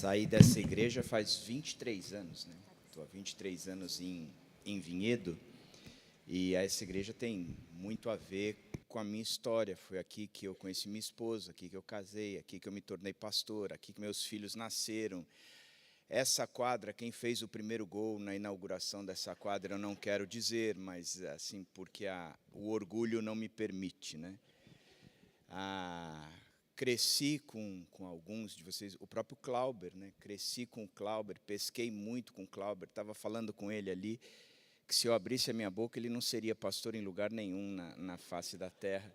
Saí dessa igreja faz 23 anos, né? Estou há 23 anos em Vinhedo, e essa igreja tem muito a ver com a minha história. Foi aqui que eu conheci minha esposa, aqui que eu casei, aqui que eu me tornei pastor, aqui que meus filhos nasceram. Essa quadra, quem fez o primeiro gol na inauguração dessa quadra, eu não quero dizer, mas assim, porque o orgulho não me permite, né? Cresci com alguns de vocês, o próprio Clauber, né? Cresci com o Clauber, pesquei muito com o Clauber, estava falando com ele ali, que se eu abrisse a minha boca, ele não seria pastor em lugar nenhum na face da terra.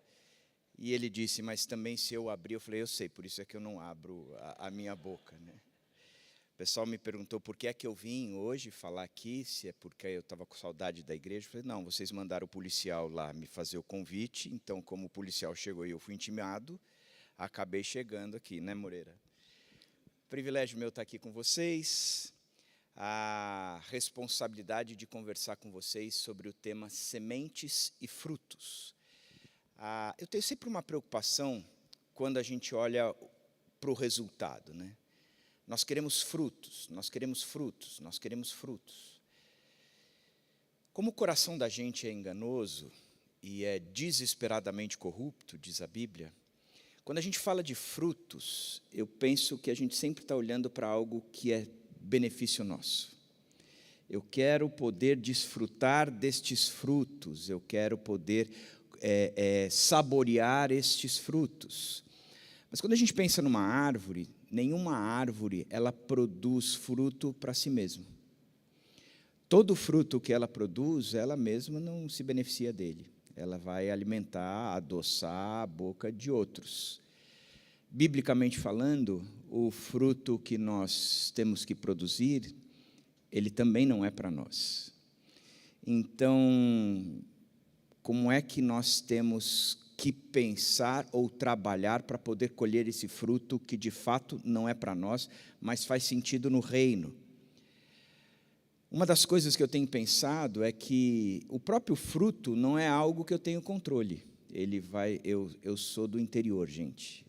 E ele disse, mas também se eu abrir, eu falei, eu sei, por isso é que eu não abro a minha boca, né? O pessoal me perguntou por que é que eu vim hoje falar aqui, se é porque eu estava com saudade da igreja. Eu falei, não, vocês mandaram o policial lá me fazer o convite, então como o policial chegou e eu fui intimado, acabei chegando aqui, né, Moreira? Privilégio meu estar aqui com vocês, a responsabilidade de conversar com vocês sobre o tema sementes e frutos. Eu tenho sempre uma preocupação quando a gente olha para o resultado, né? Nós queremos frutos, nós queremos frutos, nós queremos frutos. Como o coração da gente é enganoso e é desesperadamente corrupto, diz a Bíblia, quando a gente fala de frutos, eu penso que a gente sempre está olhando para algo que é benefício nosso. Eu quero poder desfrutar destes frutos, eu quero poder saborear estes frutos. Mas quando a gente pensa numa árvore, nenhuma árvore ela produz fruto para si mesma. Todo fruto que ela produz, ela mesma não se beneficia dele. Ela vai alimentar, adoçar a boca de outros. Biblicamente falando, o fruto que nós temos que produzir, ele também não é para nós. Então, como é que nós temos que pensar ou trabalhar para poder colher esse fruto que de fato não é para nós, mas faz sentido no reino? Uma das coisas que eu tenho pensado é que o próprio fruto não é algo que eu tenho controle. Eu sou do interior, gente.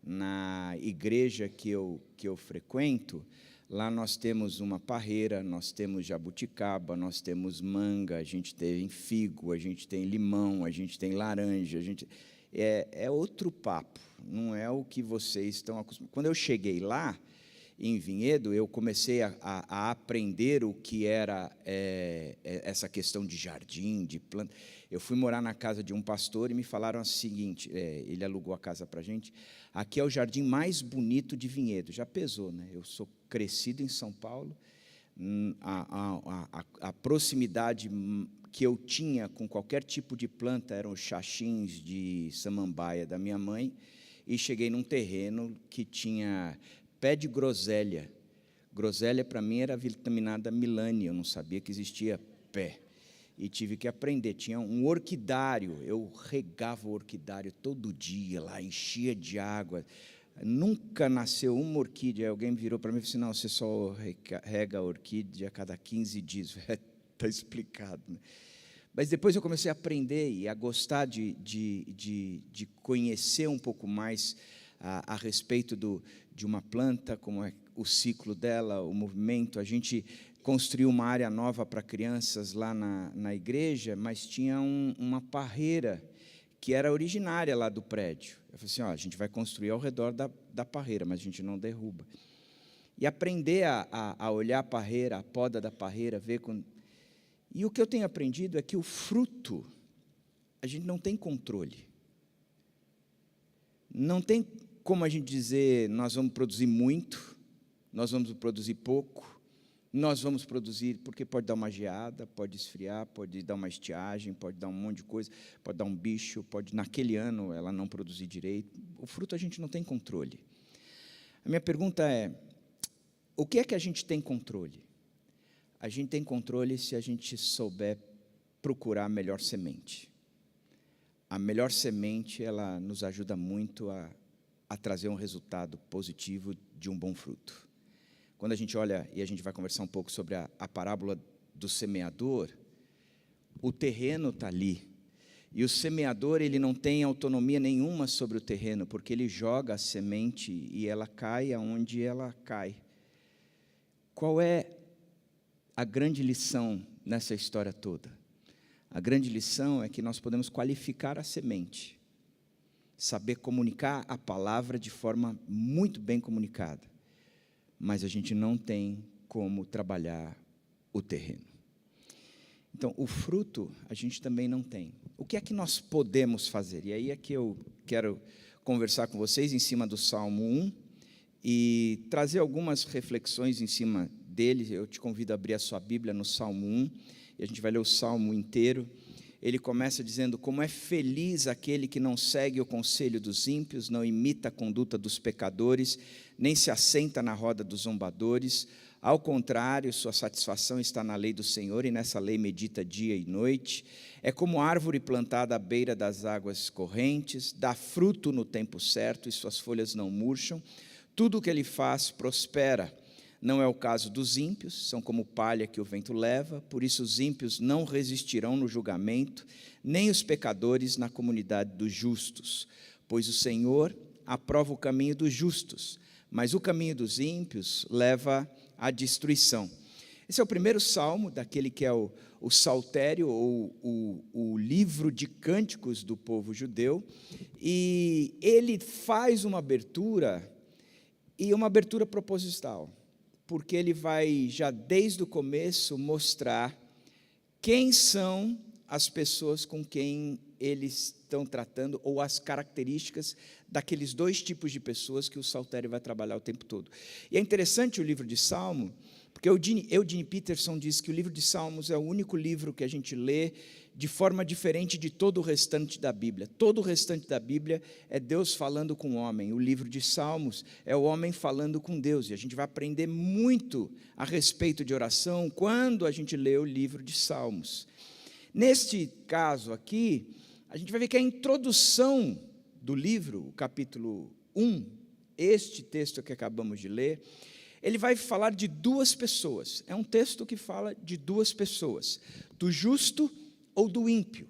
Na igreja que eu frequento, lá nós temos uma parreira, nós temos jabuticaba, nós temos manga, a gente tem figo, a gente tem limão, a gente tem laranja, é outro papo, não é o que vocês estão acostumados. Quando eu cheguei lá, em Vinhedo, eu comecei a aprender o que era essa questão de jardim, de planta. Eu fui morar na casa de um pastor e me falaram o seguinte, ele alugou a casa para a gente, aqui é o jardim mais bonito de Vinhedo. Já pesou, né? Eu sou crescido em São Paulo, a proximidade que eu tinha com qualquer tipo de planta eram os xaxins de samambaia da minha mãe, e cheguei num terreno que tinha pé de groselha. Groselha, para mim, era vitaminada Milani, eu não sabia que existia pé. E tive que aprender. Tinha um orquidário, eu regava o orquidário todo dia lá, enchia de água. Nunca nasceu uma orquídea. Alguém virou para mim e falou assim, não, você só rega a orquídea a cada 15 dias. Está explicado, né? Mas depois eu comecei a aprender e a gostar de conhecer um pouco mais a respeito de uma planta, como é o ciclo dela, o movimento. A gente construiu uma área nova para crianças lá na igreja, mas tinha uma parreira que era originária lá do prédio. Eu falei assim, a gente vai construir ao redor da parreira, mas a gente não derruba. E aprender a olhar a parreira, a poda da parreira, ver com... E o que eu tenho aprendido é que o fruto, a gente não tem controle. Não tem como a gente dizer, nós vamos produzir muito, nós vamos produzir pouco, nós vamos produzir, porque pode dar uma geada, pode esfriar, pode dar uma estiagem, pode dar um monte de coisa, pode dar um bicho, pode, naquele ano, ela não produzir direito. O fruto a gente não tem controle. A minha pergunta é, o que é que a gente tem controle? A gente tem controle se a gente souber procurar a melhor semente. A melhor semente, ela nos ajuda muito a trazer um resultado positivo de um bom fruto. Quando a gente olha, e a gente vai conversar um pouco sobre a parábola do semeador, o terreno está ali. E o semeador, ele não tem autonomia nenhuma sobre o terreno, porque ele joga a semente e ela cai aonde ela cai. Qual é a grande lição nessa história toda? A grande lição é que nós podemos qualificar a semente, saber comunicar a palavra de forma muito bem comunicada, mas a gente não tem como trabalhar o terreno. Então, o fruto a gente também não tem. O que é que nós podemos fazer? E aí é que eu quero conversar com vocês em cima do Salmo 1 e trazer algumas reflexões em cima dele. Eu te convido a abrir a sua Bíblia no Salmo 1, e a gente vai ler o Salmo inteiro. Ele começa dizendo: como é feliz aquele que não segue o conselho dos ímpios, não imita a conduta dos pecadores, nem se assenta na roda dos zombadores. Ao contrário, sua satisfação está na lei do Senhor, e nessa lei medita dia e noite. É como árvore plantada à beira das águas correntes, dá fruto no tempo certo, e suas folhas não murcham. Tudo o que ele faz prospera. Não é o caso dos ímpios, são como palha que o vento leva, por isso os ímpios não resistirão no julgamento, nem os pecadores na comunidade dos justos. Pois o Senhor aprova o caminho dos justos, mas o caminho dos ímpios leva à destruição. Esse é o primeiro salmo, daquele que é o saltério, ou o livro de cânticos do povo judeu, e ele faz uma abertura, e uma abertura proposital, porque ele vai, já desde o começo, mostrar quem são as pessoas com quem eles estão tratando, ou as características daqueles dois tipos de pessoas que o saltério vai trabalhar o tempo todo. E é interessante o livro de Salmo, porque Eugene Peterson diz que o livro de Salmos é o único livro que a gente lê de forma diferente de todo o restante da Bíblia. Todo o restante da Bíblia é Deus falando com o homem. O livro de Salmos é o homem falando com Deus. E a gente vai aprender muito a respeito de oração quando a gente lê o livro de Salmos. Neste caso aqui, a gente vai ver que a introdução do livro, o capítulo 1, este texto que acabamos de ler, ele vai falar de duas pessoas. É um texto que fala de duas pessoas, do justo ou do ímpio.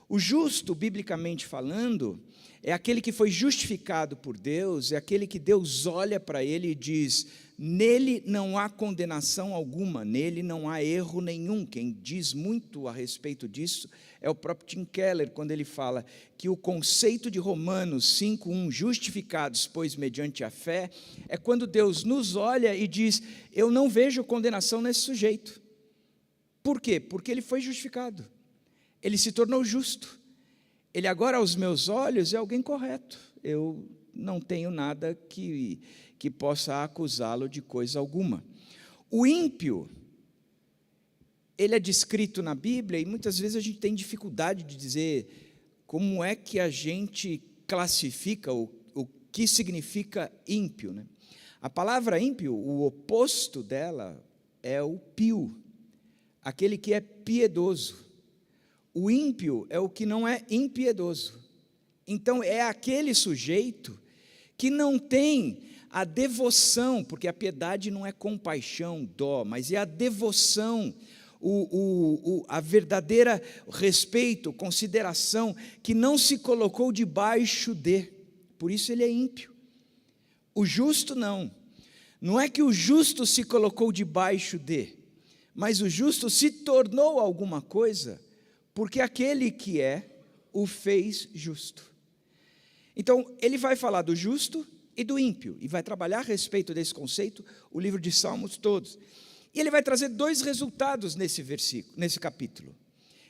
O justo, biblicamente falando, é aquele que foi justificado por Deus, é aquele que Deus olha para ele e diz: nele não há condenação alguma, nele não há erro nenhum. Quem diz muito a respeito disso é o próprio Tim Keller, quando ele fala que o conceito de Romanos 5:1, justificados, pois mediante a fé, é quando Deus nos olha e diz: eu não vejo condenação nesse sujeito. Por quê? Porque ele foi justificado, ele se tornou justo, ele agora aos meus olhos é alguém correto, eu não tenho nada que possa acusá-lo de coisa alguma. O ímpio, ele é descrito na Bíblia, e muitas vezes a gente tem dificuldade de dizer como é que a gente classifica o que significa ímpio, né? A palavra ímpio, o oposto dela é o pio, aquele que é piedoso. O ímpio é o que não é impiedoso. Então, é aquele sujeito que não tem a devoção, porque a piedade não é compaixão, dó, mas é a devoção, a verdadeira respeito, consideração, que não se colocou debaixo de, por isso ele é ímpio. O justo não é que o justo se colocou debaixo de, mas o justo se tornou alguma coisa, porque aquele que é, o fez justo. Então, ele vai falar do justo e do ímpio, e vai trabalhar a respeito desse conceito, o livro de Salmos todos. E ele vai trazer dois resultados nesse capítulo.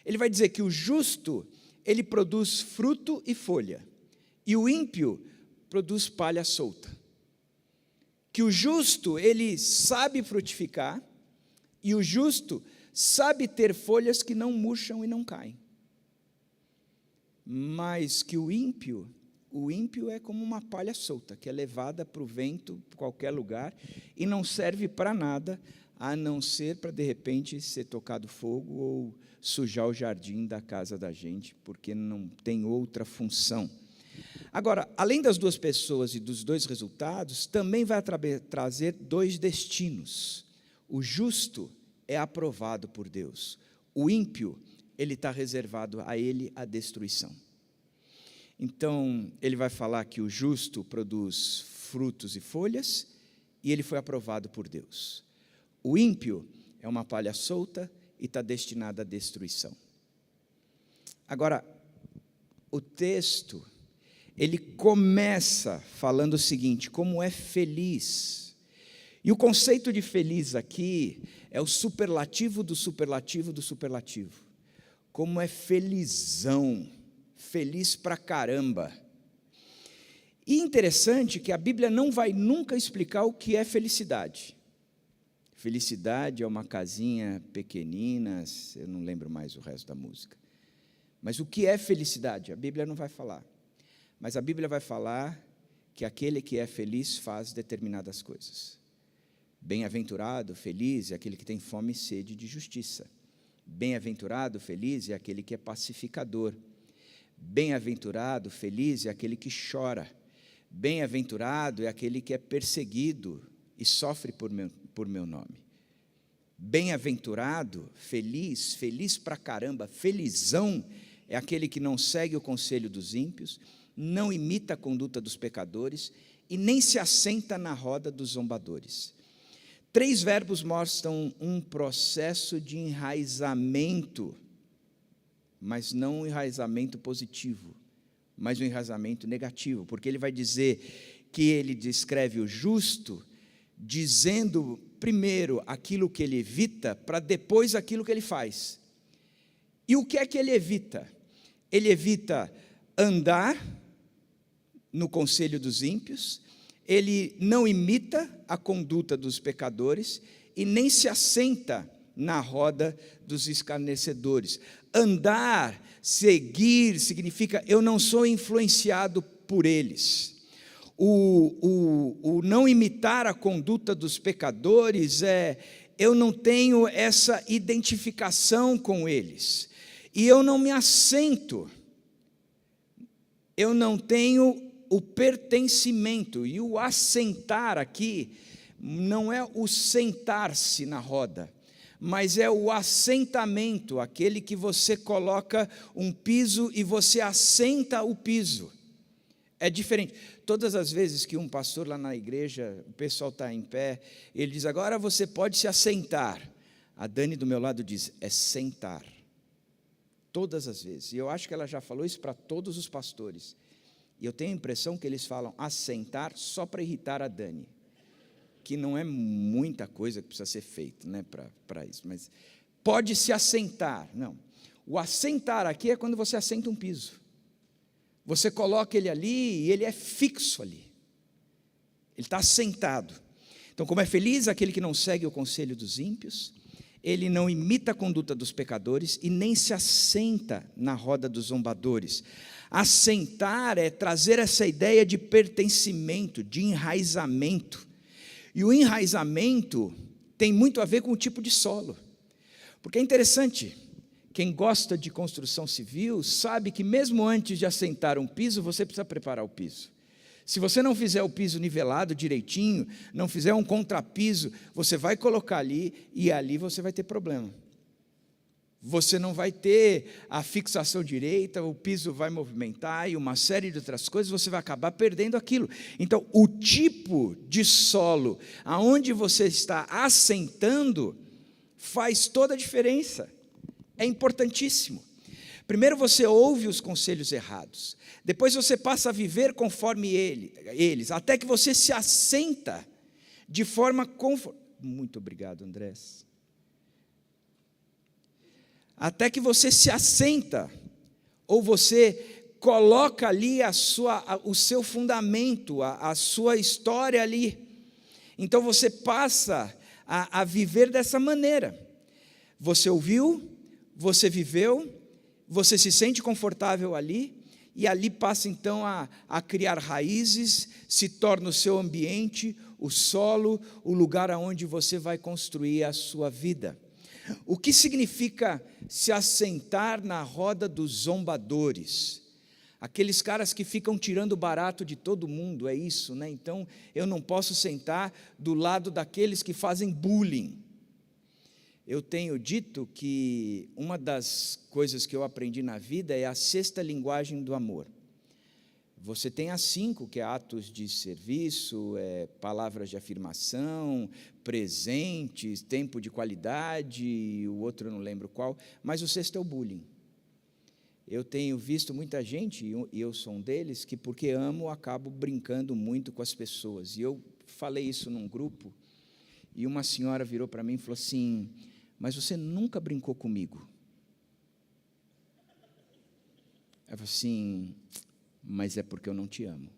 Ele vai dizer que o justo, ele produz fruto e folha, e o ímpio produz palha solta. Que o justo, ele sabe frutificar, e o justo sabe ter folhas que não murcham e não caem. Mas que o ímpio é como uma palha solta, que é levada para o vento, para qualquer lugar, e não serve para nada, a não ser para, de repente, ser tocado fogo ou sujar o jardim da casa da gente, porque não tem outra função. Agora, além das duas pessoas e dos dois resultados, também vai trazer dois destinos. O justo é aprovado por Deus. O ímpio, ele está reservado a ele a destruição. Então, ele vai falar que o justo produz frutos e folhas, e ele foi aprovado por Deus. O ímpio é uma palha solta e está destinado à destruição. Agora, o texto, ele começa falando o seguinte: como é feliz. E o conceito de feliz aqui é o superlativo do superlativo do superlativo. Como é felizão, feliz pra caramba. E interessante que a Bíblia não vai nunca explicar o que é felicidade. Felicidade é uma casinha pequenina, eu não lembro mais o resto da música. Mas o que é felicidade? A Bíblia não vai falar. Mas a Bíblia vai falar que aquele que é feliz faz determinadas coisas. Bem-aventurado, feliz é aquele que tem fome e sede de justiça. Bem-aventurado, feliz é aquele que é pacificador. Bem-aventurado, feliz é aquele que chora. Bem-aventurado é aquele que é perseguido e sofre por meu nome. Bem-aventurado, feliz, feliz pra caramba, felizão, é aquele que não segue o conselho dos ímpios, não imita a conduta dos pecadores e nem se assenta na roda dos zombadores. 3 verbos mostram um processo de enraizamento, mas não um enraizamento positivo, mas um enraizamento negativo, porque ele vai dizer que ele descreve o justo, dizendo primeiro aquilo que ele evita, para depois aquilo que ele faz. E o que é que ele evita? Ele evita andar no conselho dos ímpios, ele não imita a conduta dos pecadores e nem se assenta na roda dos escarnecedores. Andar, seguir, significa eu não sou influenciado por eles. O não imitar a conduta dos pecadores eu não tenho essa identificação com eles. E eu não me assento. Eu não tenho o pertencimento. E o assentar aqui não é o sentar-se na roda, mas é o assentamento, aquele que você coloca um piso e você assenta o piso. É diferente. Todas as vezes que um pastor lá na igreja, o pessoal está em pé, ele diz, agora você pode se assentar. A Dani do meu lado diz, é sentar. Todas as vezes. E eu acho que ela já falou isso para todos os pastores. E eu tenho a impressão que eles falam assentar só para irritar a Dani. Que não é muita coisa que precisa ser feita, né, para isso. Mas pode se assentar. Não. O assentar aqui é quando você assenta um piso. Você coloca ele ali e ele é fixo ali. Ele está assentado. Então, como é feliz aquele que não segue o conselho dos ímpios, ele não imita a conduta dos pecadores e nem se assenta na roda dos zombadores. Assentar é trazer essa ideia de pertencimento, de enraizamento. E o enraizamento tem muito a ver com o tipo de solo. Porque é interessante, quem gosta de construção civil sabe que mesmo antes de assentar um piso, você precisa preparar o piso. Se você não fizer o piso nivelado direitinho, não fizer um contrapiso, você vai colocar ali e ali você vai ter problema. Você não vai ter a fixação direita, o piso vai movimentar e uma série de outras coisas, você vai acabar perdendo aquilo. Então, o tipo de solo aonde você está assentando faz toda a diferença. É importantíssimo. Primeiro você ouve os conselhos errados, depois você passa a viver conforme eles, até que você se assenta de forma confortável. Muito obrigado, Andrés. Até que você se assenta, ou você coloca ali o seu fundamento, a sua história ali. Então você passa a viver dessa maneira. Você ouviu, você viveu, você se sente confortável ali, e ali passa então a criar raízes, se torna o seu ambiente, o solo, o lugar aonde você vai construir a sua vida. O que significa se assentar na roda dos zombadores? Aqueles caras que ficam tirando barato de todo mundo, é isso, né? Então, eu não posso sentar do lado daqueles que fazem bullying. Eu tenho dito que uma das coisas que eu aprendi na vida é a 6ª linguagem do amor. Você tem as 5, que é atos de serviço, palavras de afirmação, presentes, tempo de qualidade, o outro eu não lembro qual, mas o 6º é o bullying. Eu tenho visto muita gente, e eu sou um deles, que porque amo, acabo brincando muito com as pessoas. E eu falei isso num grupo, e uma senhora virou para mim e falou assim, mas você nunca brincou comigo? Eu falei assim, mas é porque eu não te amo.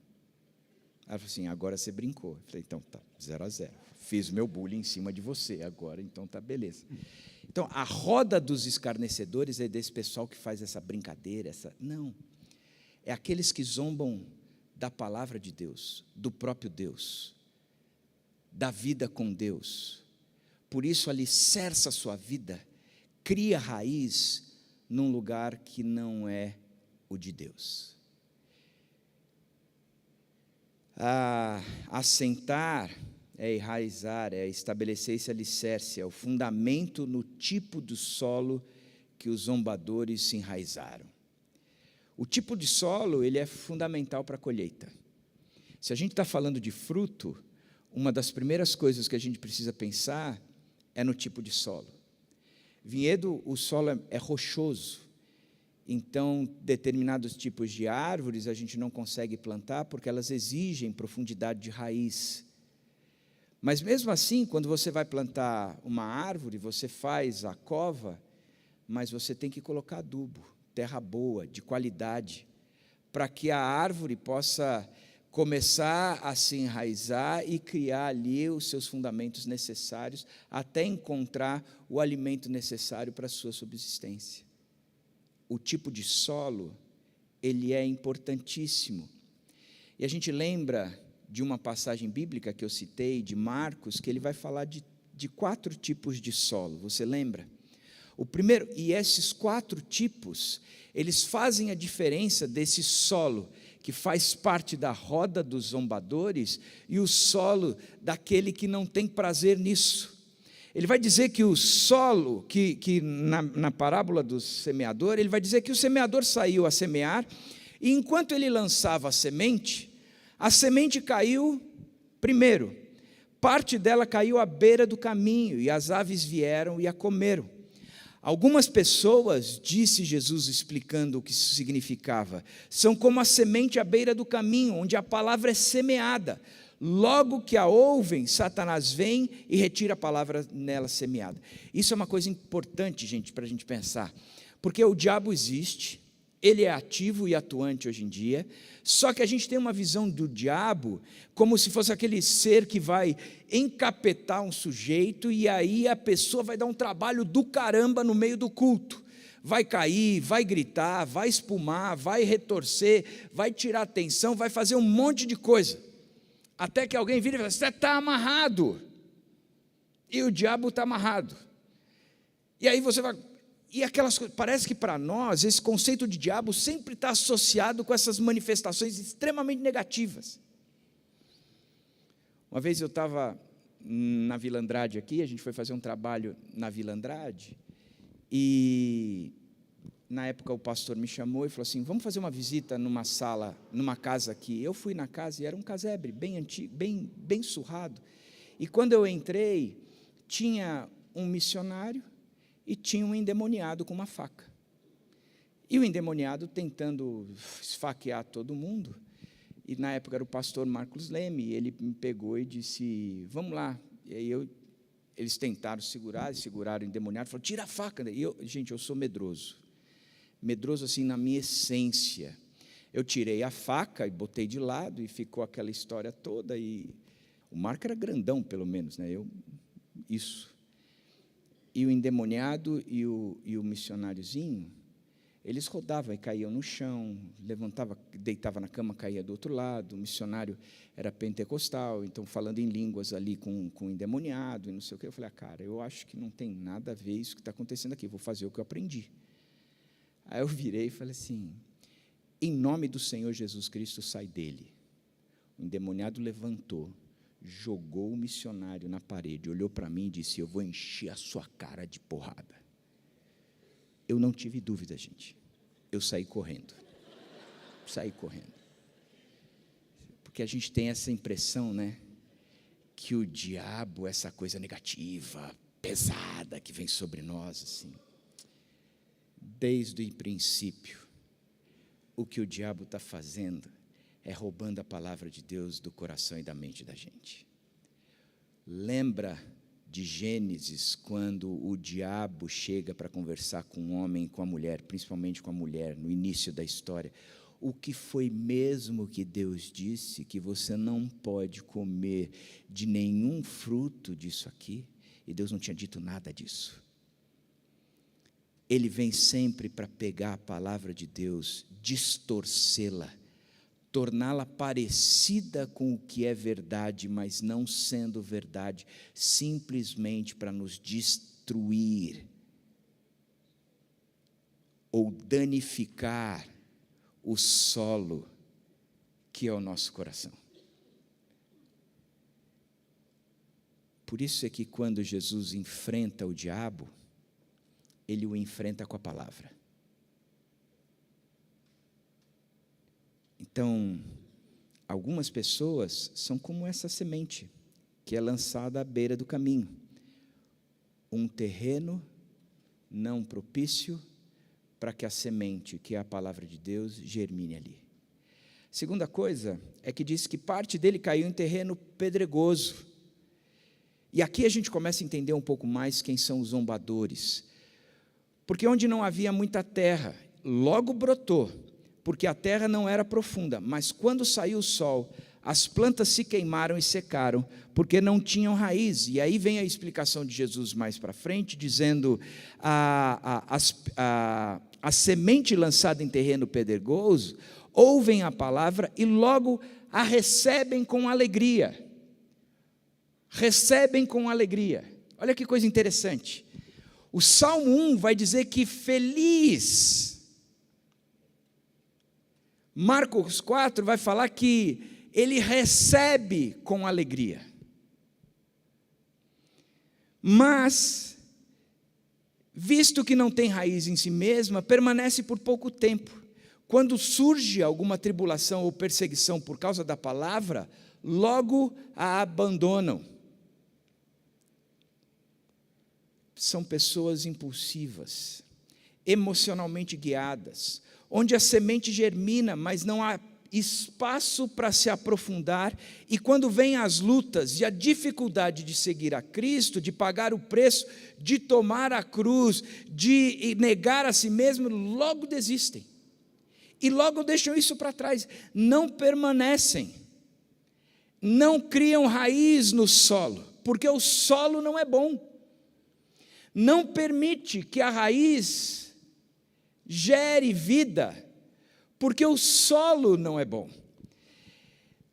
Ela falou assim, agora você brincou. Eu falei, então tá, 0-0. Fiz meu bullying em cima de você, agora então tá, beleza. Então, a roda dos escarnecedores é desse pessoal que faz essa brincadeira, não. É aqueles que zombam da palavra de Deus, do próprio Deus, da vida com Deus. Por isso, alicerça a sua vida, cria raiz num lugar que não é o de Deus. Assentar é enraizar, é estabelecer esse alicerce, é o fundamento no tipo do solo que os zombadores se enraizaram. O tipo de solo, ele é fundamental para a colheita. Se a gente está falando de fruto, uma das primeiras coisas que a gente precisa pensar é no tipo de solo. Vinhedo, o solo é rochoso, então determinados tipos de árvores a gente não consegue plantar porque elas exigem profundidade de raiz. Mas mesmo assim, quando você vai plantar uma árvore, você faz a cova, mas você tem que colocar adubo, terra boa, de qualidade, para que a árvore possa começar a se enraizar e criar ali os seus fundamentos necessários, até encontrar o alimento necessário para a sua subsistência. O tipo de solo, ele é importantíssimo. E a gente lembra de uma passagem bíblica que eu citei, de Marcos, que ele vai falar de 4 tipos de solo, você lembra? O primeiro, e esses 4 tipos, eles fazem a diferença desse solo, que faz parte da roda dos zombadores, e o solo daquele que não tem prazer nisso. Ele vai dizer que o solo, que na parábola do semeador, ele vai dizer que o semeador saiu a semear, e enquanto ele lançava a semente caiu primeiro, parte dela caiu à beira do caminho, e as aves vieram e a comeram. Algumas pessoas, disse Jesus explicando o que isso significava, são como a semente à beira do caminho, onde a palavra é semeada. Logo que a ouvem, Satanás vem e retira a palavra nela semeada. Isso é uma coisa importante, gente, para a gente pensar, porque o diabo existe, ele é ativo e atuante hoje em dia, só que a gente tem uma visão do diabo como se fosse aquele ser que vai encapetar um sujeito e aí a pessoa vai dar um trabalho do caramba no meio do culto. Vai cair, vai gritar, vai espumar, vai retorcer, vai tirar atenção, vai fazer um monte de coisa. Até que alguém vira e fala, você está amarrado. E o diabo está amarrado. E aí você vai... E aquelas coisas, parece que para nós, esse conceito de diabo sempre está associado com essas manifestações extremamente negativas. Uma vez eu estava na Vila Andrade aqui, a gente foi fazer um trabalho na Vila Andrade, e na época o pastor me chamou e falou assim, vamos fazer uma visita numa sala, numa casa aqui. Eu fui na casa e era um casebre bem antigo, bem surrado. E quando eu entrei, tinha um missionário, e tinha um endemoniado com uma faca. E o endemoniado tentando esfaquear todo mundo, e na época era o pastor Marcos Leme, ele me pegou e disse, vamos lá. E aí eles tentaram seguraram o endemoniado, falaram, tira a faca. E gente, eu sou medroso assim na minha essência. Eu tirei a faca e botei de lado, e ficou aquela história toda, e o Marco era grandão pelo menos, né? E o endemoniado e o missionáriozinho, eles rodavam e caíam no chão, levantava, deitava na cama, caía do outro lado. O missionário era pentecostal, então falando em línguas ali com o endemoniado, e não sei o que. Eu falei, cara, eu acho que não tem nada a ver isso que está acontecendo aqui, vou fazer o que eu aprendi. Aí eu virei e falei assim, em nome do Senhor Jesus Cristo, sai dele. O endemoniado levantou, jogou o missionário na parede, olhou para mim e disse, eu vou encher a sua cara de porrada. Eu não tive dúvida, gente. Eu saí correndo. Porque a gente tem essa impressão, né? Que o diabo é essa coisa negativa, pesada, que vem sobre nós, assim. Desde o princípio, o que o diabo está fazendo é roubando a palavra de Deus do coração e da mente da gente. Lembra de Gênesis, quando o diabo chega para conversar com o homem e com a mulher, principalmente com a mulher, no início da história. O que foi mesmo que Deus disse? Que você não pode comer de nenhum fruto disso aqui? E Deus não tinha dito nada disso. Ele vem sempre para pegar a palavra de Deus, distorcê-la, torná-la parecida com o que é verdade, mas não sendo verdade, simplesmente para nos destruir ou danificar o solo que é o nosso coração. Por isso é que quando Jesus enfrenta o diabo, ele o enfrenta com a palavra. Então, algumas pessoas são como essa semente, que é lançada à beira do caminho. Um terreno não propício para que a semente, que é a palavra de Deus, germine ali. Segunda coisa, é que diz que parte dele caiu em terreno pedregoso. E aqui a gente começa a entender um pouco mais quem são os zombadores. Porque onde não havia muita terra, logo brotou, porque a terra não era profunda, mas quando saiu o sol, as plantas se queimaram e secaram, porque não tinham raiz. E aí vem a explicação de Jesus mais para frente, dizendo, a semente lançada em terreno pedregoso, ouvem a palavra e logo a recebem com alegria. Recebem com alegria. Olha que coisa interessante. O Salmo 1 vai dizer que feliz. Marcos 4 vai falar que ele recebe com alegria. Mas, visto que não tem raiz em si mesma, permanece por pouco tempo. Quando surge alguma tribulação ou perseguição por causa da palavra, logo a abandonam. São pessoas impulsivas, emocionalmente guiadas, onde a semente germina, mas não há espaço para se aprofundar, e quando vêm as lutas e a dificuldade de seguir a Cristo, de pagar o preço, de tomar a cruz, de negar a si mesmo, logo desistem, e logo deixam isso para trás, não permanecem, não criam raiz no solo, porque o solo não é bom, não permite que a raiz gere vida, porque o solo não é bom.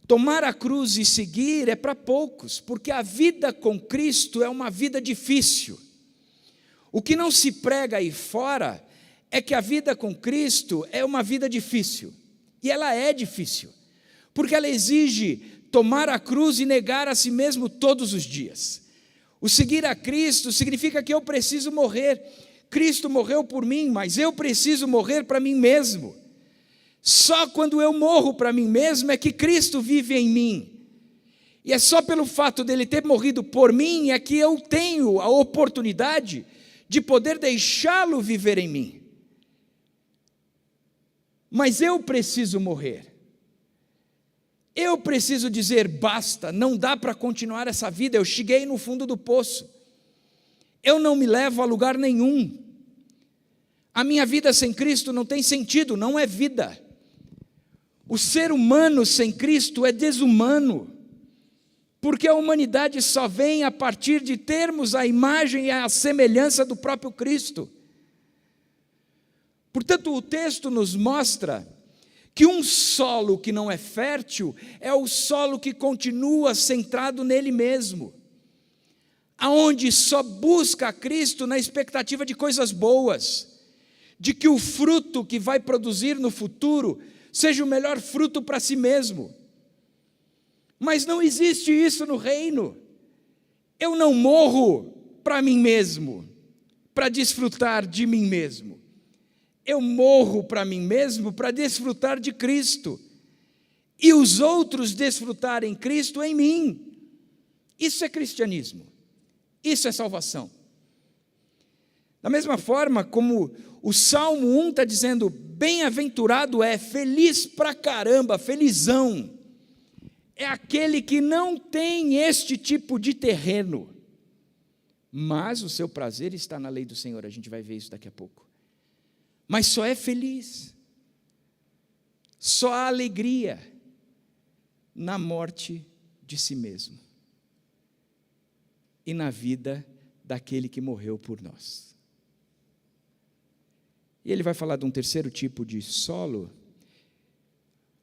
Tomar a cruz e seguir é para poucos, porque a vida com Cristo é uma vida difícil. O que não se prega aí fora é que a vida com Cristo é uma vida difícil, e ela é difícil, porque ela exige tomar a cruz e negar a si mesmo todos os dias. O seguir a Cristo significa que eu preciso morrer. Cristo morreu por mim, mas eu preciso morrer para mim mesmo. Só quando eu morro para mim mesmo é que Cristo vive em mim. E é só pelo fato dele ter morrido por mim é que eu tenho a oportunidade de poder deixá-lo viver em mim. Mas eu preciso morrer. Eu preciso dizer basta, não dá para continuar essa vida, eu cheguei no fundo do poço. Eu não me levo a lugar nenhum. A minha vida sem Cristo não tem sentido, não é vida. O ser humano sem Cristo é desumano, porque a humanidade só vem a partir de termos a imagem e a semelhança do próprio Cristo. Portanto, o texto nos mostra que um solo que não é fértil é o solo que continua centrado nele mesmo, aonde só busca a Cristo na expectativa de coisas boas, de que o fruto que vai produzir no futuro seja o melhor fruto para si mesmo. Mas não existe isso no reino. Eu não morro para mim mesmo, para desfrutar de mim mesmo. Eu morro para mim mesmo para desfrutar de Cristo. e os outros desfrutarem Cristo em mim. Isso é cristianismo. Isso é salvação. Da mesma forma como o Salmo 1 está dizendo, bem-aventurado é, feliz pra caramba, felizão, é aquele que não tem este tipo de terreno, mas o seu prazer está na lei do Senhor, a gente vai ver isso daqui a pouco. Mas só é feliz, só há alegria na morte de si mesmo e na vida daquele que morreu por nós. E ele vai falar de um terceiro tipo de solo.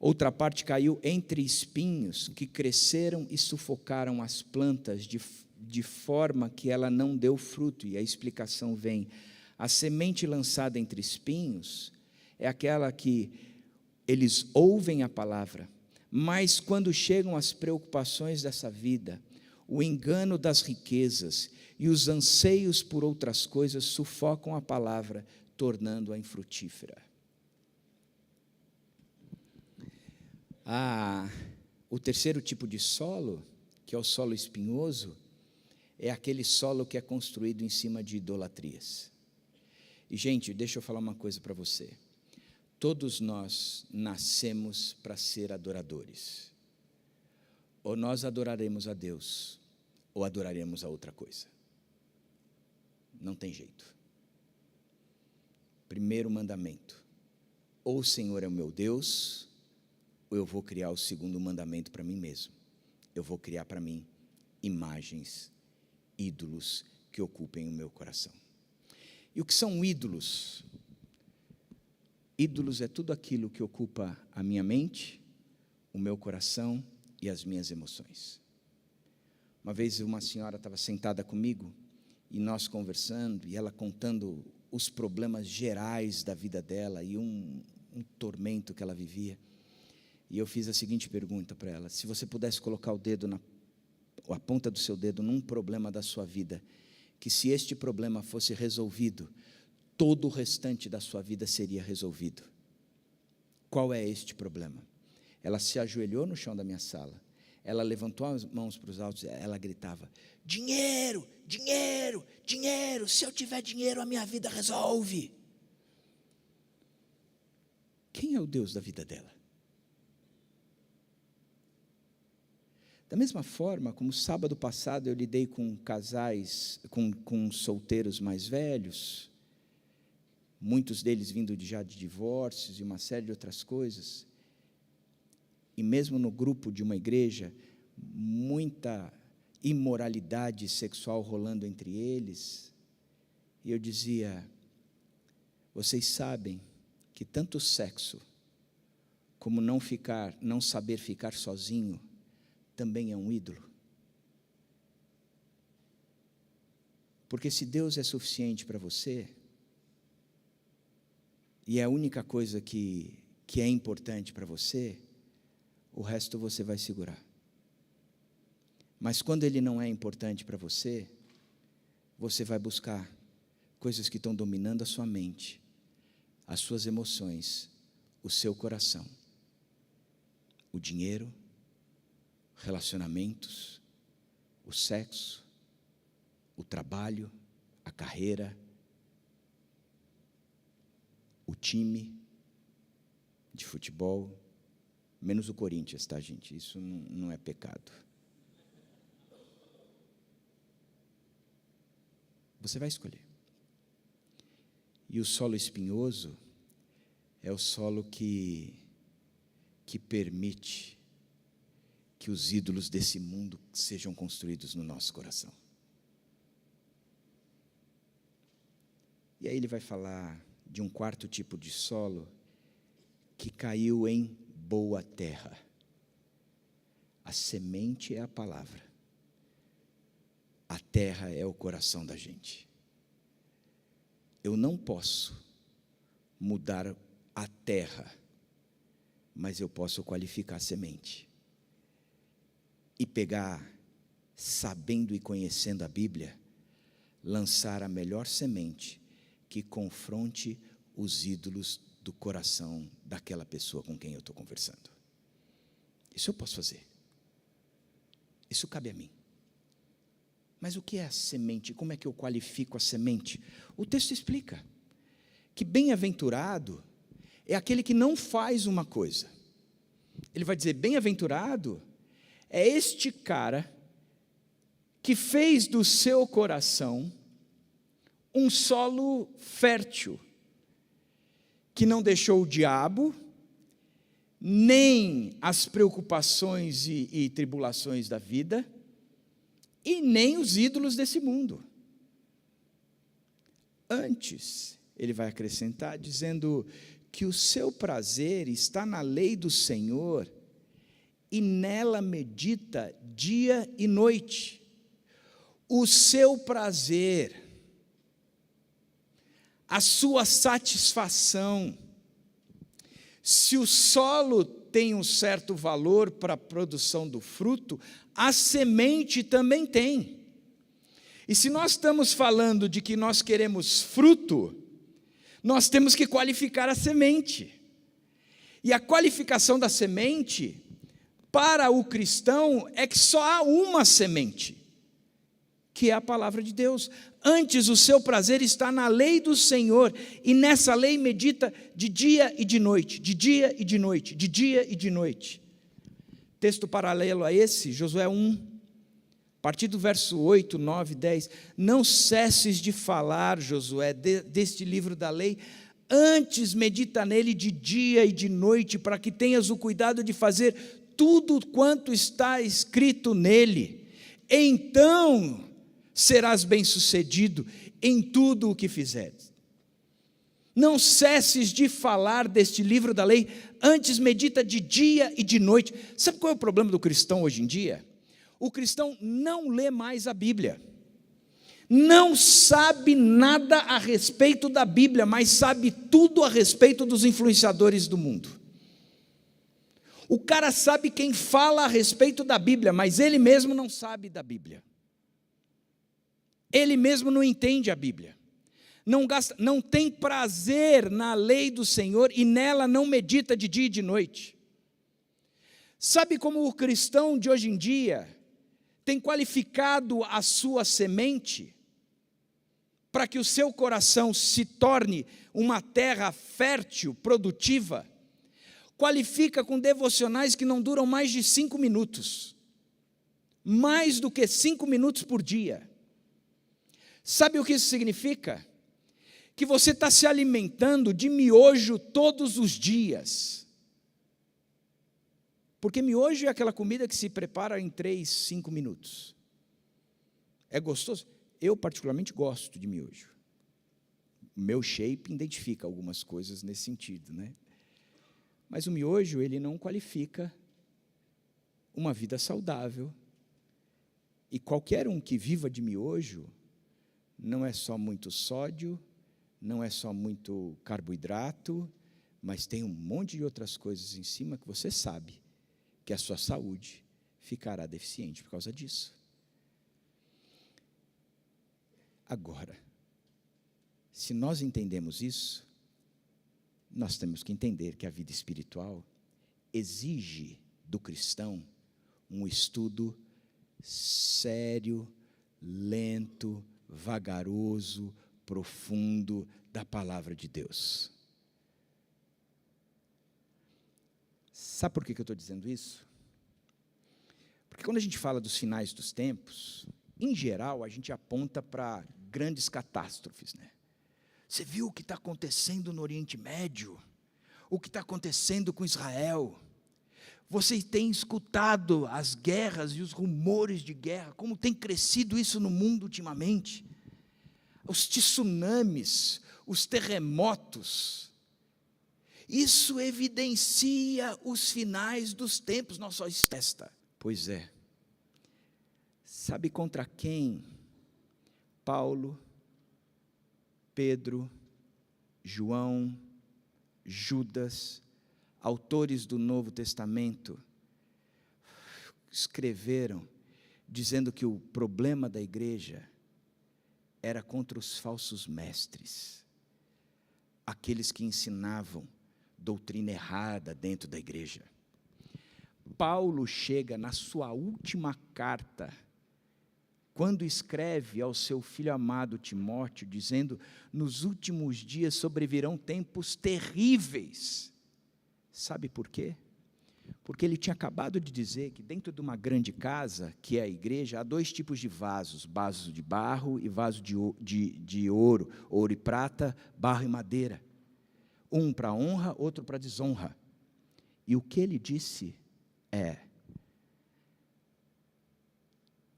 Outra parte caiu entre espinhos que cresceram e sufocaram as plantas de forma que ela não deu fruto. E a explicação vem: a semente lançada entre espinhos é aquela que eles ouvem a palavra, mas quando chegam as preocupações dessa vida, o engano das riquezas e os anseios por outras coisas sufocam a palavra, tornando-a infrutífera. O terceiro tipo de solo, que é o solo espinhoso, é aquele solo que é construído em cima de idolatrias. E, gente, deixa eu falar uma coisa para você. Todos nós nascemos para ser adoradores. Ou nós adoraremos a Deus, ou adoraremos a outra coisa. Não tem jeito. Primeiro mandamento: ou o Senhor é o meu Deus, ou eu vou criar o segundo mandamento para mim mesmo. Eu vou criar para mim imagens, ídolos que ocupem o meu coração. E o que são ídolos? Ídolos é tudo aquilo que ocupa a minha mente, o meu coração e as minhas emoções. Uma vez uma senhora estava sentada comigo, e nós conversando, e ela contando os problemas gerais da vida dela, e um tormento que ela vivia. E eu fiz a seguinte pergunta para ela: se você pudesse colocar o dedo, a ponta do seu dedo, num problema da sua vida, que se este problema fosse resolvido, todo o restante da sua vida seria resolvido. Qual é este problema? Ela se ajoelhou no chão da minha sala, ela levantou as mãos para os altos, ela gritava: dinheiro, dinheiro, dinheiro, se eu tiver dinheiro a minha vida resolve. Quem é o Deus da vida dela? Da mesma forma, como sábado passado eu lidei com casais, com solteiros mais velhos, muitos deles vindo já de divórcios e uma série de outras coisas, e mesmo no grupo de uma igreja, muita imoralidade sexual rolando entre eles, e eu dizia: vocês sabem que tanto sexo, como não saber ficar sozinho, também é um ídolo? Porque se Deus é suficiente para você, e é a única coisa que é importante para você, o resto você vai segurar. Mas quando Ele não é importante para você, você vai buscar coisas que estão dominando a sua mente, as suas emoções, o seu coração, o dinheiro, relacionamentos, o sexo, o trabalho, a carreira, o time de futebol, menos o Corinthians, tá, gente? Isso não é pecado. Você vai escolher. E o solo espinhoso é o solo que permite que os ídolos desse mundo sejam construídos no nosso coração. E aí ele vai falar de um quarto tipo de solo que caiu em boa terra. A semente é a palavra. A terra é o coração da gente. Eu não posso mudar a terra, mas eu posso qualificar a semente. E pegar, sabendo e conhecendo a Bíblia, lançar a melhor semente que confronte os ídolos do coração daquela pessoa com quem eu estou conversando. Isso eu posso fazer. Isso cabe a mim. Mas o que é a semente? Como é que eu qualifico a semente? O texto explica que bem-aventurado é aquele que não faz uma coisa. Ele vai dizer, bem-aventurado é este cara que fez do seu coração um solo fértil, que não deixou o diabo, nem as preocupações e tribulações da vida, e nem os ídolos desse mundo. Antes, ele vai acrescentar, dizendo que o seu prazer está na lei do Senhor, e nela medita dia e noite. O seu prazer, a sua satisfação, se o solo tem um certo valor para a produção do fruto, a semente também tem. E se nós estamos falando de que nós queremos fruto, nós temos que qualificar a semente. E a qualificação da semente, para o cristão, é que só há uma semente, que é a palavra de Deus. Antes, o seu prazer está na lei do Senhor, e nessa lei medita de dia e de noite, de dia e de noite, de dia e de noite. Texto paralelo a esse, Josué 1, a partir do verso 8, 9, 10. Não cesses de falar, Josué, deste livro da lei, antes medita nele de dia e de noite, para que tenhas o cuidado de fazer tudo quanto está escrito nele. Então serás bem-sucedido em tudo o que fizeres. Não cesses de falar deste livro da lei, antes medita de dia e de noite. Sabe qual é o problema do cristão hoje em dia? O cristão não lê mais a Bíblia. Não sabe nada a respeito da Bíblia, mas sabe tudo a respeito dos influenciadores do mundo. O cara sabe quem fala a respeito da Bíblia, mas ele mesmo não sabe da Bíblia. Ele mesmo não entende a Bíblia, não tem prazer na lei do Senhor e nela não medita de dia e de noite. Sabe como o cristão de hoje em dia tem qualificado a sua semente para que o seu coração se torne uma terra fértil, produtiva? Qualifica com devocionais que não duram mais de 5 minutos, mais do que 5 minutos por dia. Sabe o que isso significa? Que você está se alimentando de miojo todos os dias. Porque miojo é aquela comida que se prepara em 3, 5 minutos. É gostoso? Eu particularmente gosto de miojo. O meu shape identifica algumas coisas nesse sentido, né? Mas o miojo, ele não qualifica uma vida saudável. E qualquer um que viva de miojo, não é só muito sódio, não é só muito carboidrato, mas tem um monte de outras coisas em cima que você sabe que a sua saúde ficará deficiente por causa disso. Agora, se nós entendemos isso, nós temos que entender que a vida espiritual exige do cristão um estudo sério, lento, vagaroso, profundo da palavra de Deus. Sabe por que eu estou dizendo isso? Porque quando a gente fala dos finais dos tempos, em geral, a gente aponta para grandes catástrofes, né? Você viu o que está acontecendo no Oriente Médio? O que está acontecendo com Israel? Você tem escutado as guerras e os rumores de guerra, como tem crescido isso no mundo ultimamente? Os tsunamis, os terremotos. Isso evidencia os finais dos tempos, não só testa. Pois é. Sabe contra quem Paulo, Pedro, João, Judas, autores do Novo Testamento, escreveram dizendo que o problema da igreja era contra os falsos mestres, aqueles que ensinavam doutrina errada dentro da igreja. Paulo chega na sua última carta, quando escreve ao seu filho amado Timóteo, dizendo: nos últimos dias sobrevirão tempos terríveis. Sabe por quê? Porque ele tinha acabado de dizer que dentro de uma grande casa, que é a igreja, há 2 tipos de vasos: vaso de barro e vaso de ouro, ouro e prata, barro e madeira. Um para honra, outro para desonra. E o que ele disse é: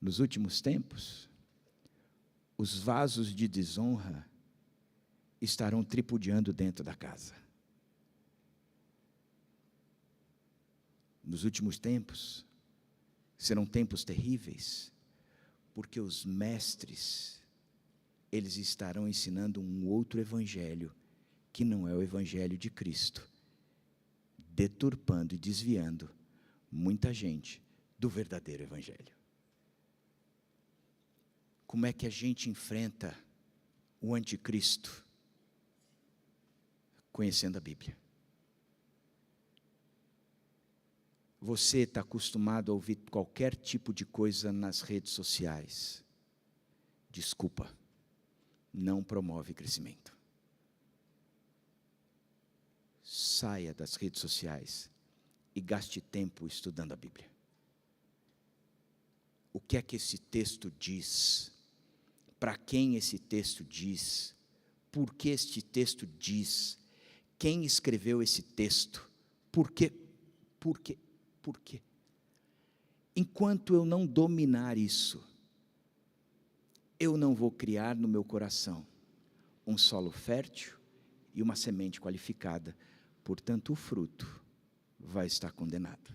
nos últimos tempos, os vasos de desonra estarão tripudiando dentro da casa. Nos últimos tempos, serão tempos terríveis, porque os mestres, eles estarão ensinando um outro evangelho, que não é o evangelho de Cristo, deturpando e desviando muita gente do verdadeiro evangelho. Como é que a gente enfrenta o anticristo? Conhecendo a Bíblia. Você está acostumado a ouvir qualquer tipo de coisa nas redes sociais. Desculpa, não promove crescimento. Saia das redes sociais e gaste tempo estudando a Bíblia. O que é que esse texto diz? Para quem esse texto diz? Por que este texto diz? Quem escreveu esse texto? Por quê? Por quê? Por quê? Enquanto eu não dominar isso, eu não vou criar no meu coração um solo fértil e uma semente qualificada, portanto o fruto vai estar condenado.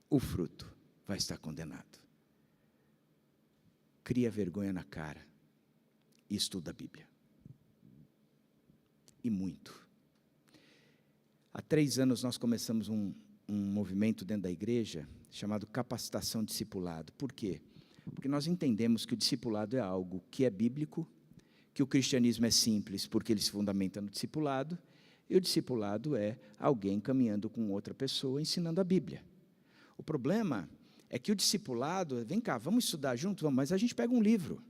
O fruto vai estar condenado. Cria vergonha na cara e estuda a Bíblia. E muito. Há 3 anos nós começamos um movimento dentro da igreja chamado capacitação discipulado. Por quê? Porque nós entendemos que o discipulado é algo que é bíblico, que o cristianismo é simples porque ele se fundamenta no discipulado, e o discipulado é alguém caminhando com outra pessoa ensinando a Bíblia. O problema é que o discipulado, vem cá, vamos estudar junto, vamos, mas a gente pega um livro,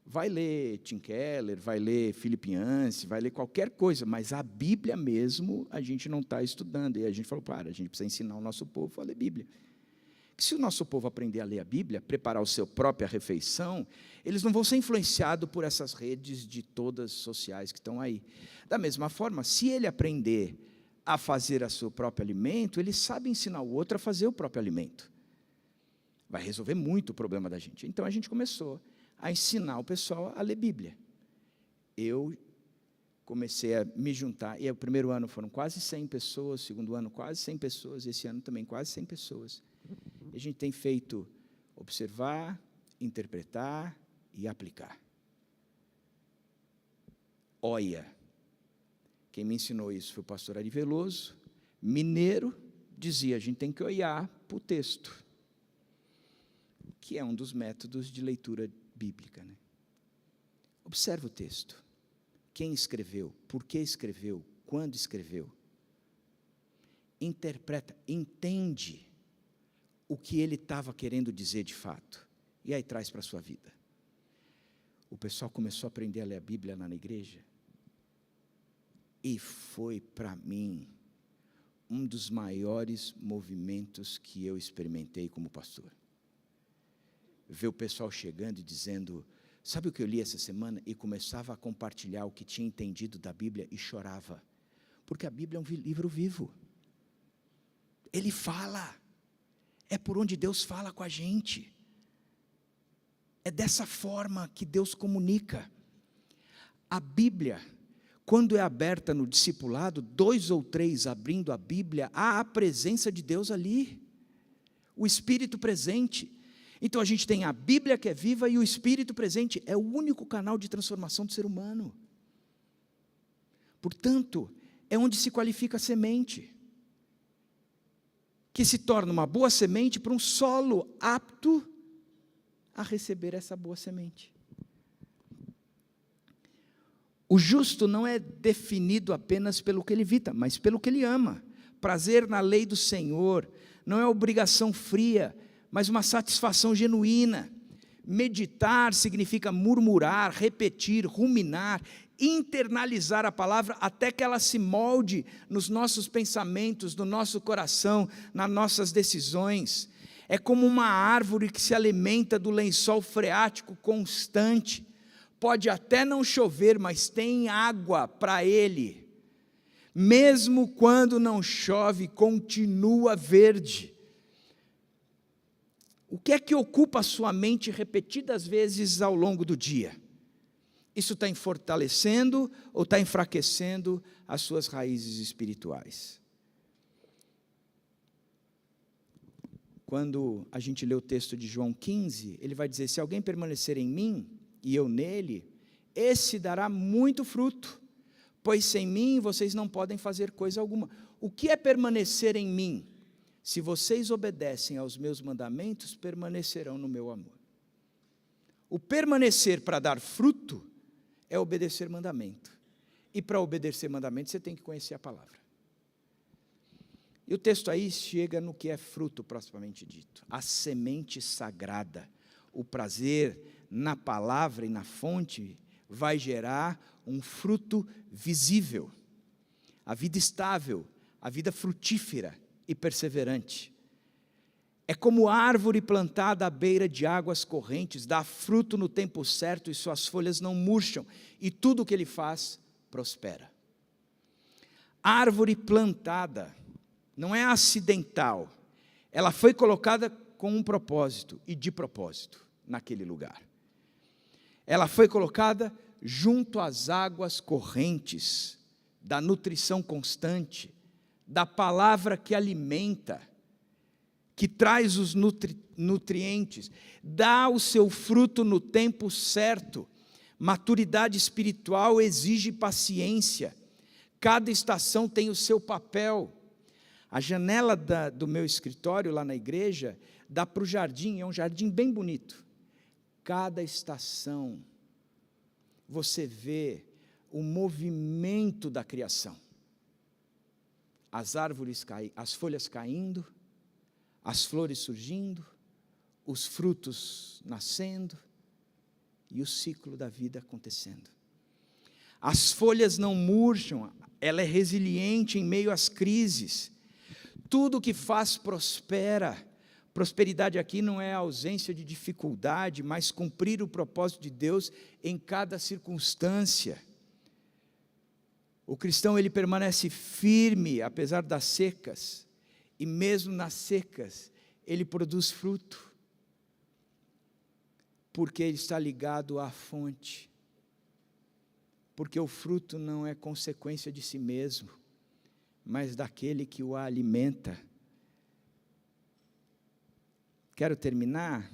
vai ler Tim Keller, vai ler Philip Yancey, vai ler qualquer coisa, mas a Bíblia mesmo a gente não está estudando. E a gente falou: a gente precisa ensinar o nosso povo a ler Bíblia. Que se o nosso povo aprender a ler a Bíblia, preparar a sua própria refeição, eles não vão ser influenciados por essas redes de todas sociais que estão aí. Da mesma forma, se ele aprender a fazer o seu próprio alimento, ele sabe ensinar o outro a fazer o próprio alimento. Vai resolver muito o problema da gente. Então a gente começou a ensinar o pessoal a ler Bíblia. Eu comecei a me juntar, e o primeiro ano foram quase 100 pessoas, o segundo ano quase 100 pessoas, esse ano também quase 100 pessoas. E a gente tem feito observar, interpretar e aplicar. Olha, quem me ensinou isso foi o pastor Ari Veloso, mineiro, dizia: a gente tem que olhar para o texto, que é um dos métodos de leitura bíblica, né? Observa o texto. Quem escreveu? Por que escreveu? Quando escreveu? Interpreta, entende o que ele estava querendo dizer de fato, e aí traz para a sua vida. O pessoal começou a aprender a ler a Bíblia lá na igreja, e foi para mim um dos maiores movimentos que eu experimentei como pastor. Ver o pessoal chegando e dizendo: sabe o que eu li essa semana? E começava a compartilhar o que tinha entendido da Bíblia e chorava, porque a Bíblia é um livro vivo. Ele fala, é por onde Deus fala com a gente, é dessa forma que Deus comunica. A Bíblia, quando é aberta no discipulado, 2 ou 3 abrindo a Bíblia, há a presença de Deus ali, o Espírito presente. Então a gente tem a Bíblia que é viva e o Espírito presente, é o único canal de transformação do ser humano. Portanto, é onde se qualifica a semente, que se torna uma boa semente para um solo apto a receber essa boa semente. O justo não é definido apenas pelo que ele evita, mas pelo que ele ama. Prazer na lei do Senhor não é obrigação fria, mas uma satisfação genuína. Meditar significa murmurar, repetir, ruminar, internalizar a palavra até que ela se molde nos nossos pensamentos, no nosso coração, nas nossas decisões. É como uma árvore que se alimenta do lençol freático constante. Pode até não chover, mas tem água para ele. Mesmo quando não chove, continua verde. O que é que ocupa a sua mente repetidas vezes ao longo do dia? Isso está fortalecendo ou está enfraquecendo as suas raízes espirituais? Quando a gente lê o texto de João 15, ele vai dizer: se alguém permanecer em mim e eu nele, esse dará muito fruto, pois sem mim vocês não podem fazer coisa alguma. O que é permanecer em mim? Se vocês obedecem aos meus mandamentos, permanecerão no meu amor. O permanecer para dar fruto é obedecer mandamento. E para obedecer mandamento, você tem que conhecer a palavra. E o texto aí chega no que é fruto, propriamente dito. A semente sagrada. O prazer na palavra e na fonte vai gerar um fruto visível. A vida estável, a vida frutífera e perseverante. É como árvore plantada à beira de águas correntes, dá fruto no tempo certo e suas folhas não murcham, e tudo o que ele faz prospera. Árvore plantada não é acidental, ela foi colocada com um propósito e de propósito naquele lugar. Ela foi colocada junto às águas correntes, da nutrição constante, da palavra que alimenta, que traz os nutrientes, dá o seu fruto no tempo certo. Maturidade espiritual exige paciência, cada estação tem o seu papel. A janela do meu escritório lá na igreja dá para o jardim, é um jardim bem bonito. Cada estação você vê o movimento da criação. As árvores caem, as folhas caindo, as flores surgindo, os frutos nascendo e o ciclo da vida acontecendo. As folhas não murcham, ela é resiliente em meio às crises. Tudo que faz prospera. Prosperidade aqui não é a ausência de dificuldade, mas cumprir o propósito de Deus em cada circunstância. O cristão, ele permanece firme, apesar das secas, e mesmo nas secas, ele produz fruto, porque ele está ligado à fonte, porque o fruto não é consequência de si mesmo, mas daquele que o alimenta. Quero terminar